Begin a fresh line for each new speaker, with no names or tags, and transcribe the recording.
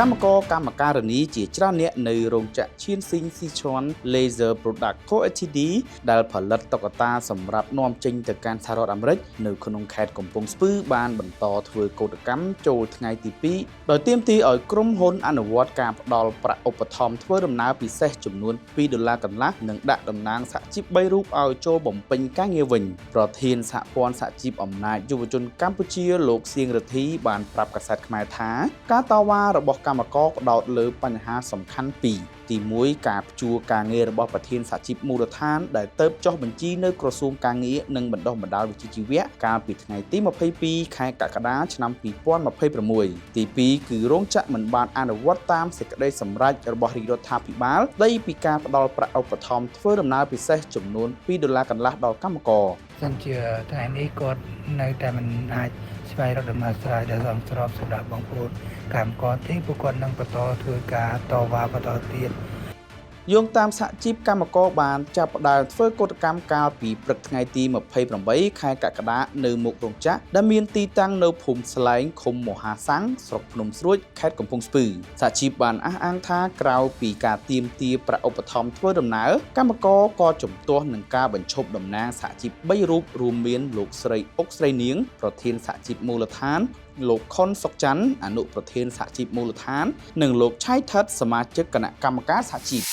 កម្មការនីជាច្រើនអ្នកនៅរោងចក្រឈៀនស៊ីងស៊ីឈွန် Laser Product Co Ltd ដែលផលិតតុក្កតាសម្រាប់នាំចេញទៅកាន់សហរដ្ឋអាមេរិកនៅក្នុងខេត្តកំពង់ស្ពឺបានបន្តធ្វើកោតកម្មចូលថ្ងៃទី2ដោយទាមទារឲ្យក្រុមហ៊ុនអនុវត្តការផ្ដល់ប្រាក់ឧបត្ថម្ភធ្វើដំណើរពិសេសចំនួន$2កន្លះនិងដាក់តំណាងសហជីព3រូបឲ្យចូលបំពេញការងារវិញប្រធានសហព័ន្ធសហជីពអំណាចយុវជនកម្ពុជាលោកសៀងរទ្ធីបានប្រាប់កាសែតខ្មែរថាការតវ៉ារបស់កម្មករផ្ដោតលើបញ្ហាសំខាន់ពីរទី1ការព្យួរការងាររបស់ប្រធានសហជីពមូលដ្ឋានដែលទៅចុះបញ្ជីនៅក្រសួងការងារនិងបណ្ដុះបណ្ដាលវិជ្ជាជីវៈកាលពីថ្ងៃទី22ខែកក្កដាឆ្នាំ2026ទី2គឺរោងចក្រមិនបានអនុវត្តតាមសេចក្តីសម្រេចរបស់រាជរដ្ឋាភិបាលស្តីពីការផ្ដល់ប្រាក់ឧបត្ថម្ភធ្វើដំណើរពិសេសចំនួន$2កន្លះដល់កម្មករ
សិនជាថ្ងៃនេះគាត់នៅតែមិនអាចស្វែងរកដំណោះស្រាយដែលសមស្របសម្រាប់បងប្អូនកម្មករទេពួកគាត់នឹងបន្តធ្វើការតវ៉ាបន្តទៀត
យោងតាមសហជីពកម្មករបានចាប់ផ្ដើមធ្វើកោតកម្មកាលពីព្រឹកថ្ងៃទី28ខែកក្កដានៅមុខរោងចក្រដែលមានទីតាំងនៅភូមិស្លែងឃុំមហាសាំងស្រុកភ្នំស្រួចខេត្តកំពង់ស្ពឺសហជីពបានអះអាងថាក្រៅពីការទាមទារប្រាក់ឧបត្ថម្ភធ្វើដំណើរកម្មករក៏ជំទាស់នឹងការបញ្ឈប់តំណាងសហជីព3រូបរួមមានលោកស្រីអុកស្រីនាងប្រធានសហជីពមូលដ្ឋានលោកខុនសុកច័ន្ទអនុប្រធានសហជីពមូលដ្ឋាននិងលោកឆៃថិតសមាជិកគណៈកម្មការសហជីព